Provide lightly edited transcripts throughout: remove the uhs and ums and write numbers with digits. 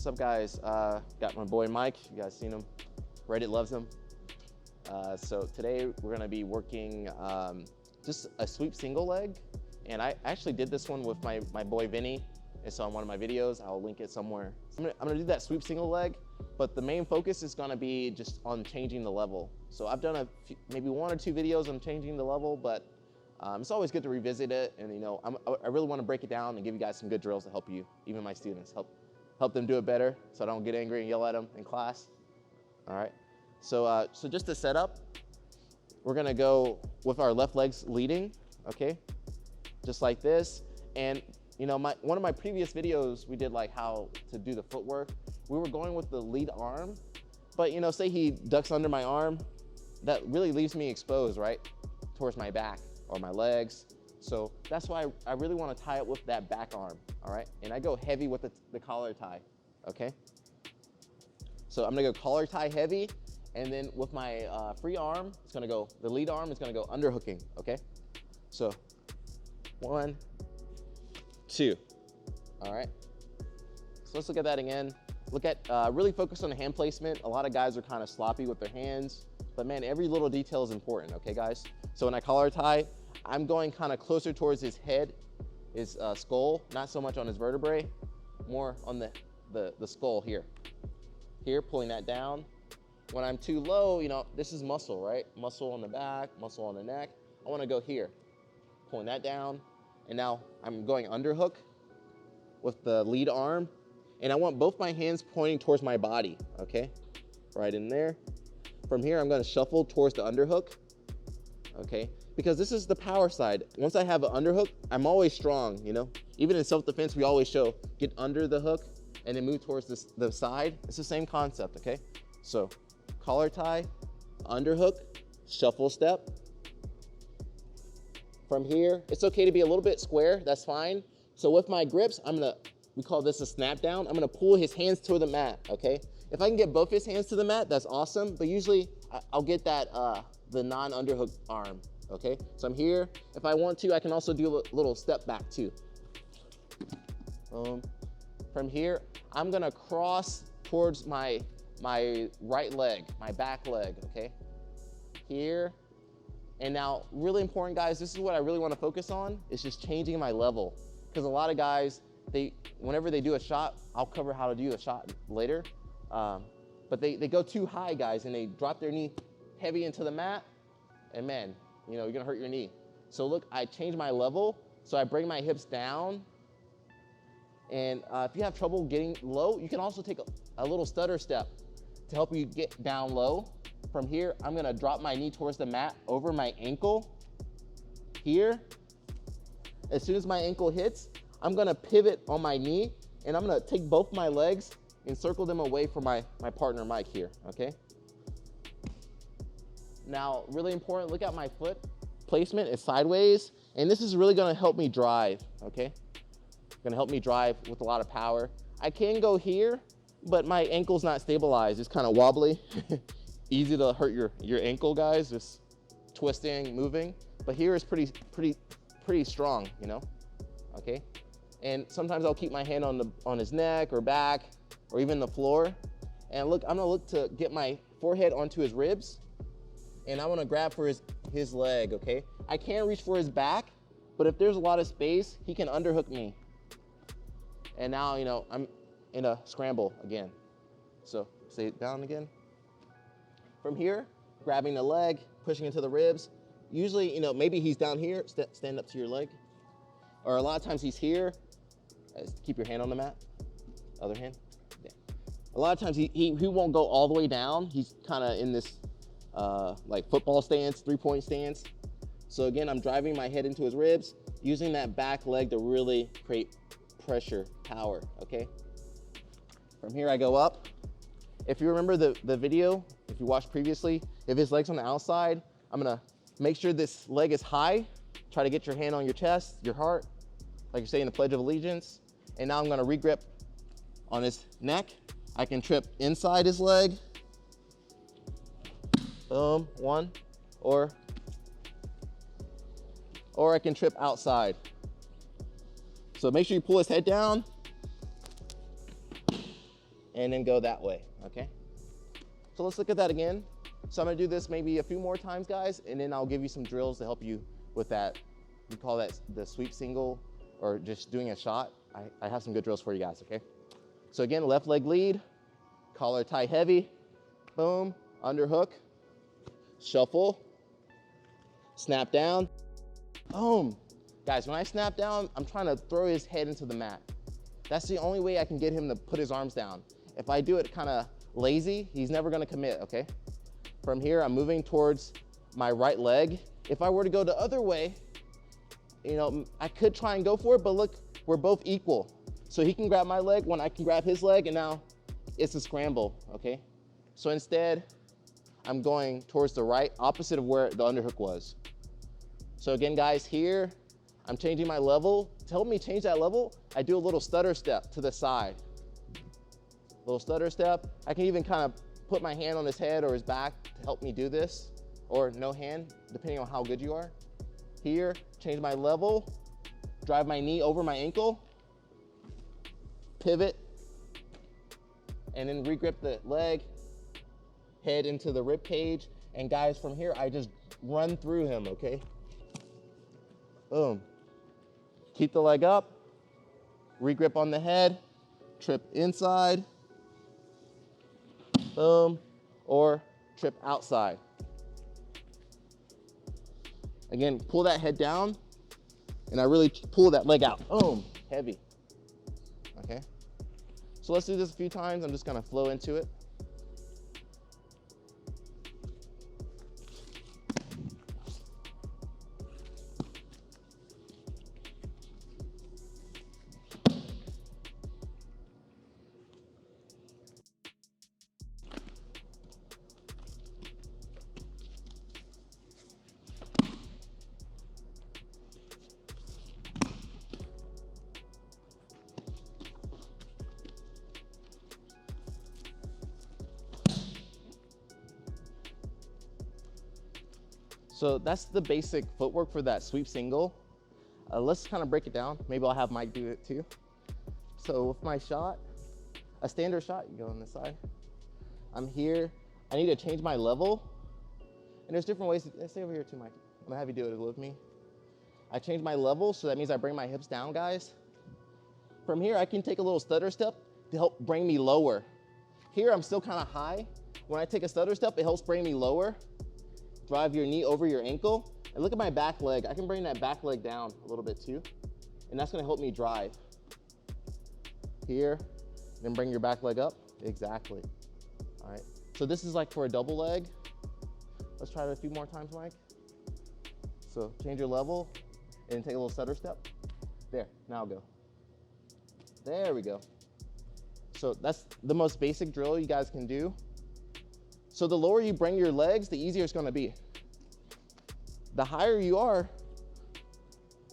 What's up, guys? Got my boy Mike. You guys seen him? Reddit loves him. So today we're gonna be working just a sweep single leg. And I actually did this one with my boy Vinny. It's on one of my videos. I'll link it somewhere. I'm gonna do that sweep single leg, but the main focus is gonna be just on changing the level. So I've done maybe 1 or 2 videos on changing the level, but it's always good to revisit it. And I really wanna break it down and give you guys some good drills to help you, even my students, help them do it better so I don't get angry and yell at them in class. All right, so just to set up, we're gonna go with our left legs leading, okay? Just like this. And one of my previous videos, we did like how to do the footwork. We were going with the lead arm, but say he ducks under my arm, that really leaves me exposed, right? Towards my back or my legs. So that's why I really wanna tie it with that back arm, all right? And I go heavy with the collar tie, okay? So I'm gonna go collar tie heavy, and then with my free arm, the lead arm is gonna go underhooking, okay? So 1, 2, all right? So let's look at that again. Really focus on the hand placement. A lot of guys are kind of sloppy with their hands, but man, every little detail is important, okay, guys? So when I collar tie, I'm going kind of closer towards his head, his skull, not so much on his vertebrae, more on the skull here. Here, pulling that down. When I'm too low, this is muscle, right? Muscle on the back, muscle on the neck. I wanna go here, pulling that down. And now I'm going underhook with the lead arm. And I want both my hands pointing towards my body, okay? Right in there. From here, I'm gonna shuffle towards the underhook, okay? Because this is the power side. Once I have an underhook, I'm always strong, Even in self-defense, we always show, get under the hook and then move towards the side. It's the same concept, okay? So collar tie, underhook, shuffle step. From here, it's okay to be a little bit square, that's fine. So with my grips, we call this a snap down. I'm gonna pull his hands to the mat, okay? If I can get both his hands to the mat, that's awesome, but usually I'll get that, the non-underhook arm, okay? So I'm here. If I want to, I can also do a little step back too. From here, I'm gonna cross towards my right leg, my back leg, okay? Here. And now, really important, guys, this is what I really want to focus on, is just changing my level. Because a lot of guys, whenever they do a shot, I'll cover how to do a shot later, but they go too high, guys, and they drop their knee heavy into the mat, and man, you're gonna hurt your knee. So look, I change my level, so I bring my hips down, and if you have trouble getting low, you can also take a little stutter step to help you get down low. From here, I'm gonna drop my knee towards the mat over my ankle here. As soon as my ankle hits, I'm gonna pivot on my knee, and I'm gonna take both my legs and circle them away from my partner Mike here, okay? Now, really important, look at my foot placement is sideways, and this is really gonna help me drive, okay? Gonna help me drive with a lot of power. I can go here, but my ankle's not stabilized, it's kind of wobbly. Easy to hurt your ankle, guys, just twisting, moving. But here is pretty strong, okay? And sometimes I'll keep my hand on his neck or back or even the floor. And look, I'm gonna look to get my forehead onto his ribs, and I wanna grab for his leg, okay? I can reach for his back, but if there's a lot of space, he can underhook me. And now, I'm in a scramble again. So stay down again. From here, grabbing the leg, pushing into the ribs. Usually, maybe he's down here, stand up to your leg. Or a lot of times he's here. Keep your hand on the mat, other hand. Yeah. A lot of times he won't go all the way down. He's kind of in this like football stance, 3-point stance. So again, I'm driving my head into his ribs, using that back leg to really create pressure, power, okay? From here I go up. If you remember the video, if you watched previously, if his leg's on the outside, I'm gonna make sure this leg is high. Try to get your hand on your chest, your heart, like you're saying the Pledge of Allegiance. And now I'm gonna regrip on his neck. I can trip inside his leg. Boom, 1, or I can trip outside. So make sure you pull his head down. and then go that way, okay? So let's look at that again. So I'm gonna do this maybe a few more times, guys, and then I'll give you some drills to help you with that. We call that the sweep single, or just doing a shot. I have some good drills for you guys, okay? So again, left leg lead, collar tie heavy, boom, underhook, shuffle, snap down, boom. Guys, when I snap down, I'm trying to throw his head into the mat. That's the only way I can get him to put his arms down. If I do it kind of lazy, he's never gonna commit, okay? From here, I'm moving towards my right leg. If I were to go the other way, you know, I could try and go for it, but look, we're both equal. So he can grab my leg when I can grab his leg, and now it's a scramble, okay? So instead, I'm going towards the right, opposite of where the underhook was. So again, guys, here, I'm changing my level. To help me change that level, I do a little stutter step to the side. Little stutter step. I can even kind of put my hand on his head or his back to help me do this, or no hand, depending on how good you are. Here, change my level, drive my knee over my ankle, pivot, and then regrip the leg, head into the rib cage, and guys, from here, I just run through him, okay? Boom. Keep the leg up, regrip on the head, trip inside, boom, or trip outside. Again, pull that head down, and I really pull that leg out. Boom, heavy, okay? So let's do this a few times. I'm just gonna flow into it. So that's the basic footwork for that sweep single. Let's kind of break it down. Maybe I'll have Mike do it too. So with my shot, a standard shot, you go on this side. I'm here, I need to change my level. And there's different ways to, stay over here too, Mike. I'm gonna have you do it with me. I change my level, so that means I bring my hips down, guys. From here, I can take a little stutter step to help bring me lower. Here, I'm still kind of high. When I take a stutter step, it helps bring me lower. Drive your knee over your ankle. And look at my back leg. I can bring that back leg down a little bit too. And that's gonna help me drive. Here, then bring your back leg up. Exactly. All right. So this is like for a double leg. Let's try it a few more times, Mike. So change your level and take a little stutter step. There, now go. There we go. So that's the most basic drill you guys can do. So the lower you bring your legs, the easier it's gonna be. The higher you are,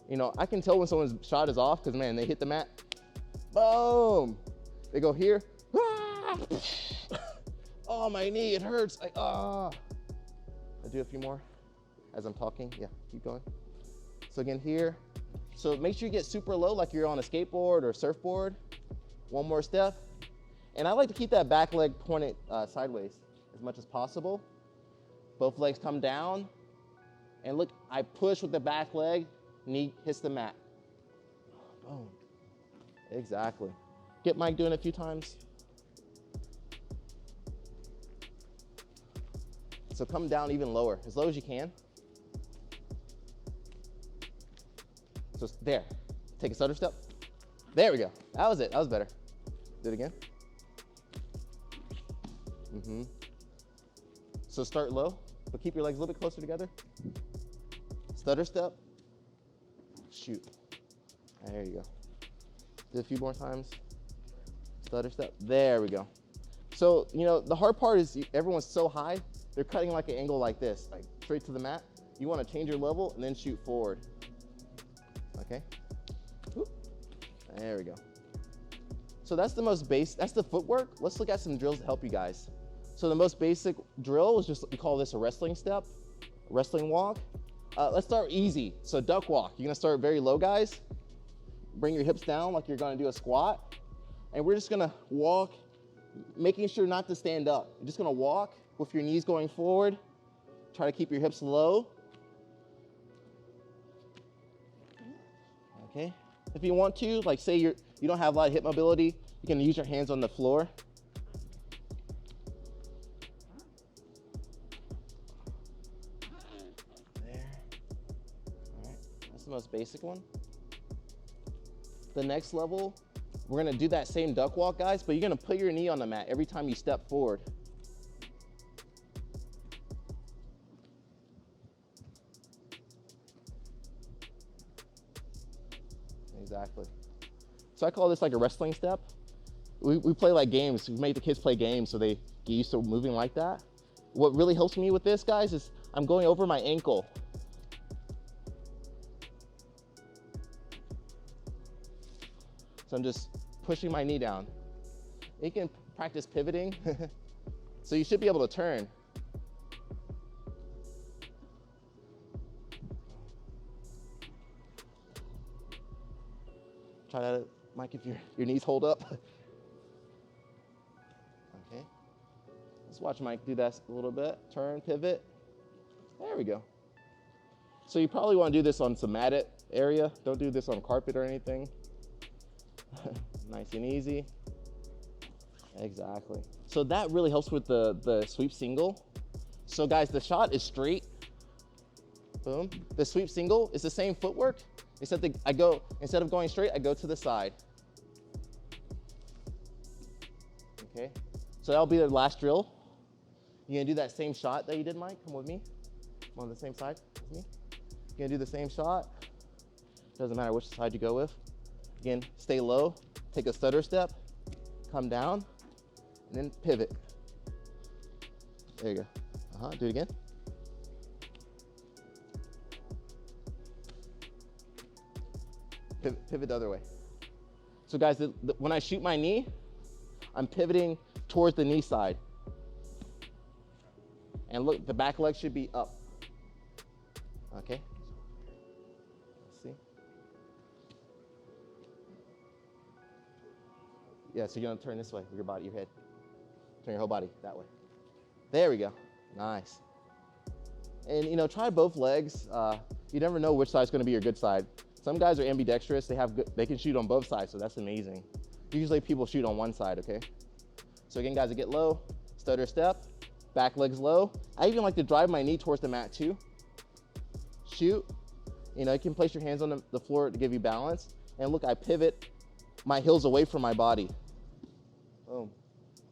you know, I can tell when someone's shot is off because, man, they hit the mat, boom. They go here, ah! Oh, my knee, it hurts, like, ah. I'll do a few more as I'm talking. Yeah, keep going. So again, here. So make sure you get super low like you're on a skateboard or surfboard. One more step. And I like to keep that back leg pointed sideways as much as possible. Both legs come down. And look, I push with the back leg, knee hits the mat. Boom. Exactly. Get Mike doing it a few times. So come down even lower, as low as you can. So there, take a stutter step. There we go, that was it, that was better. Do it again. So start low, but keep your legs a little bit closer together. Stutter step, shoot. There you go. Do it a few more times. Stutter step, there we go. So, you know, the hard part is everyone's so high, they're cutting like an angle like this, like straight to the mat. You want to change your level and then shoot forward. Okay. Whoop. There we go. So that's the most basic, that's the footwork. Let's look at some drills to help you guys. So the most basic drill is just, we call this a wrestling step, wrestling walk. Let's start easy. So duck walk, you're gonna start very low, guys. Bring your hips down like you're gonna do a squat. And we're just gonna walk making sure not to stand up. You're just gonna walk with your knees going forward. Try to keep your hips low. Okay. If you want to, like say you don't have a lot of hip mobility, you can use your hands on the floor. There. All right. That's the most basic one. The next level, we're gonna do that same duck walk, guys, but you're gonna put your knee on the mat every time you step forward. Exactly. So I call this like a wrestling step. We play like games. We make the kids play games so they get used to moving like that. What really helps me with this, guys, is I'm going over my ankle. So I'm just pushing my knee down. You can practice pivoting. So you should be able to turn. Try that, Mike, if your knees hold up. Okay. Let's watch Mike do that a little bit. Turn, pivot. There we go. So you probably want to do this on some matted area. Don't do this on carpet or anything. Nice and easy. Exactly. So that really helps with the sweep single. So guys, the shot is straight. Boom. The sweep single is the same footwork, except instead of going straight, I go to the side. Okay. So that'll be the last drill. You're gonna do that same shot that you did, Mike. Come with me. I'm on the same side with me. You're gonna do the same shot. Doesn't matter which side you go with. Again, stay low, take a stutter step, come down, and then pivot. There you go. Do it again. Pivot the other way. So guys, when I shoot my knee, I'm pivoting towards the knee side. And look, the back leg should be up. Okay. Let's see. Yeah, so you're gonna turn this way with your body, your head. Turn your whole body that way. There we go. Nice. And you know, try both legs. You never know which side's gonna be your good side. Some guys are ambidextrous. They can shoot on both sides, so that's amazing. Usually people shoot on one side, okay? So again, guys, I get low, stutter step, back leg's low. I even like to drive my knee towards the mat too. Shoot. You know, you can place your hands on the floor to give you balance. And look, I pivot my heels away from my body. Boom.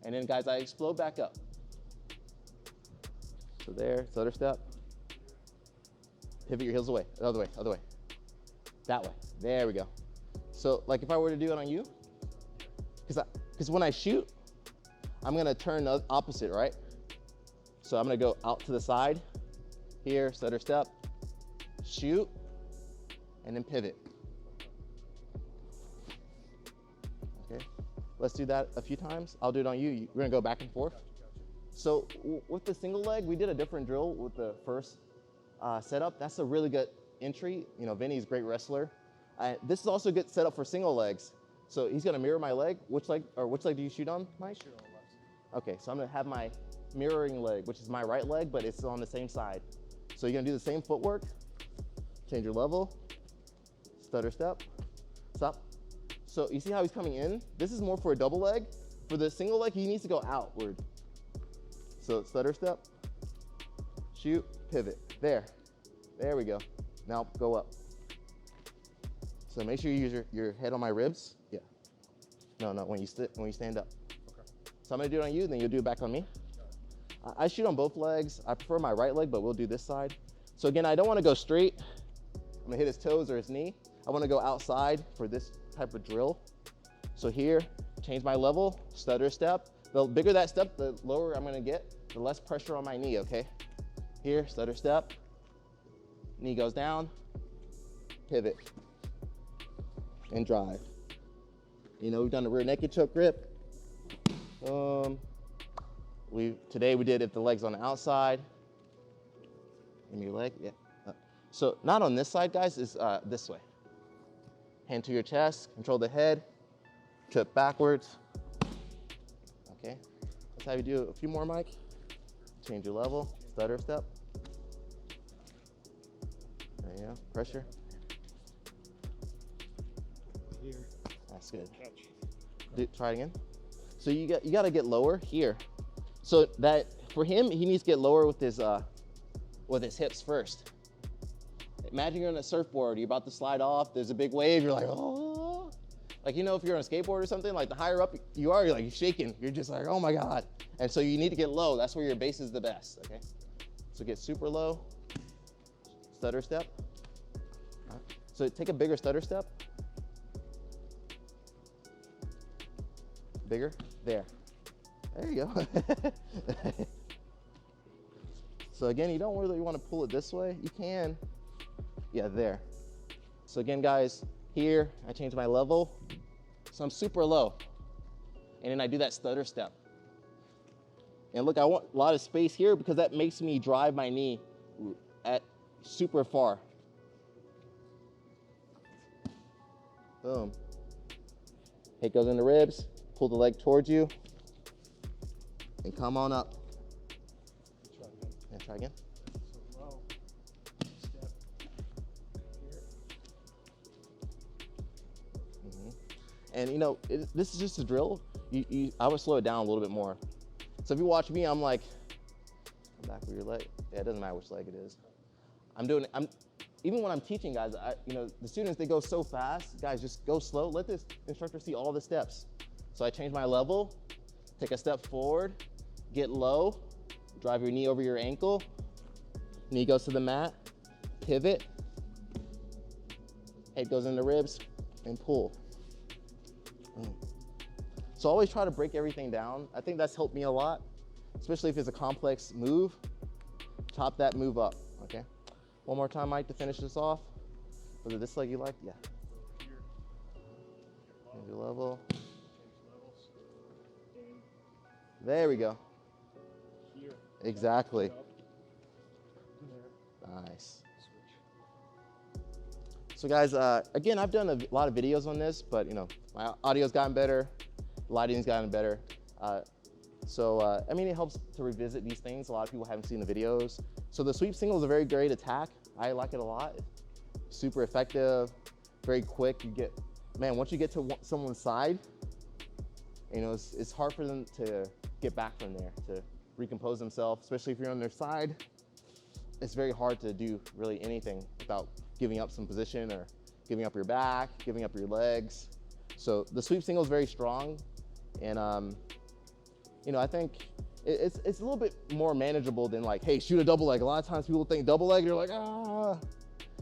And then guys, I explode back up. So there, stutter step. Pivot your heels away, other way, other way. That way, there we go. So like if I were to do it on you, because when I shoot, I'm gonna turn the opposite, right? So I'm gonna go out to the side, here, stutter step, shoot, and then pivot. Okay, let's do that a few times. I'll do it on you. We're gonna go back and forth. So with the single leg, we did a different drill with the first setup. That's a really good entry. You know, Vinny's a great wrestler. This is also a good setup for single legs. So he's gonna mirror my leg. Which leg do you shoot on, Mike? Shoot on the left. Okay, so I'm gonna have my mirroring leg, which is my right leg, but it's on the same side. So you're gonna do the same footwork, change your level, stutter step, stop. So you see how he's coming in? This is more for a double leg. For the single leg, he needs to go outward. So stutter step, shoot, pivot. There we go. Now go up. So make sure you use your head on my ribs. Yeah. No, when you stand up. Okay. So I'm gonna do it on you, then you'll do it back on me. I shoot on both legs. I prefer my right leg, but we'll do this side. So again, I don't wanna go straight. I'm gonna hit his toes or his knee. I wanna go outside for this type of drill. So here, change my level, stutter step. The bigger that step, the lower I'm gonna get, the less pressure on my knee, okay? Here, stutter step, knee goes down, pivot, and drive. You know, we've done the rear naked choke grip. Today we did if the leg's on the outside. Give me your leg, yeah. So not on this side, guys, is this way. Hand to your chest, control the head, trip backwards. Okay, let's have you do a few more, Mike. Change your level, stutter step. There you go, pressure. Here. That's good. Catch. Try it again. So you got to get lower here. So that for him, he needs to get lower with his hips first. Imagine you're on a surfboard, you're about to slide off, there's a big wave, you're like, oh. Like, you know, if you're on a skateboard or something, like the higher up you are, you're like, you're shaking. You're just like, oh my God. And so you need to get low. That's where your base is the best, okay? So get super low, stutter step. All right. So take a bigger stutter step. Bigger, there. There you go. So again, you don't really want to pull it this way. You can, yeah, there. So again, guys, here, I change my level. So I'm super low. And then I do that stutter step. And look, I want a lot of space here because that makes me drive my knee at super far. Boom. Hit goes in the ribs, pull the leg towards you, and come on up. Try again. And try again. So low. Step. Here. And you know, this is just a drill. I would slow it down a little bit more. So if you watch me, I'm like, come back with your leg. Yeah, it doesn't matter which leg it is. Even when I'm teaching guys, you know, the students, they go so fast. Guys, just go slow. Let this instructor see all the steps. So I change my level, take a step forward, get low, drive your knee over your ankle, knee goes to the mat, pivot, head goes in the ribs, and pull. So always try to break everything down. I think that's helped me a lot, especially if it's a complex move. Chop that move up, okay? One more time, Mike, to finish this off. Was it this leg you liked? Yeah. Change your level. There we go. Here. Exactly. There. Nice. So guys, again, I've done a lot of videos on this, but you know, my audio's gotten better, lighting's gotten better. I mean, it helps to revisit these things. A lot of people haven't seen the videos. So the sweep single is a very great attack. I like it a lot. Super effective, very quick. Once you get to someone's side, you know, it's hard for them to get back from there, to recompose themselves, especially if you're on their side. It's very hard to do really anything without giving up some position or giving up your back, giving up your legs. So the sweep single is very strong. And, you know, I think it's a little bit more manageable than like, hey, shoot a double leg. A lot of times people think double leg, you're like, ah.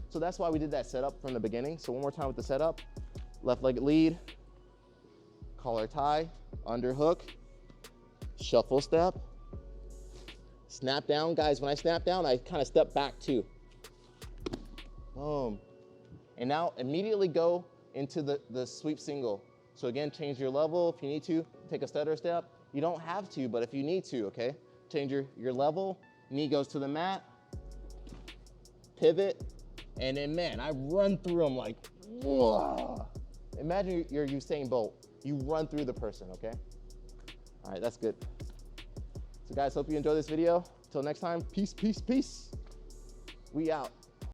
So that's why we did that setup from the beginning. So one more time with the setup. Left leg lead, collar tie, underhook, shuffle step, snap down. Guys, when I snap down, I kind of step back too. Boom. And now immediately go into the sweep single. So again, change your level if you need to, take a stutter step. You don't have to, but if you need to, okay? Change your level, knee goes to the mat, pivot, and then man, I run through them like, whoa. Imagine you're Usain Bolt. You run through the person, okay? All right, that's good. So guys, hope you enjoyed this video. Till next time, peace, peace, peace. We out.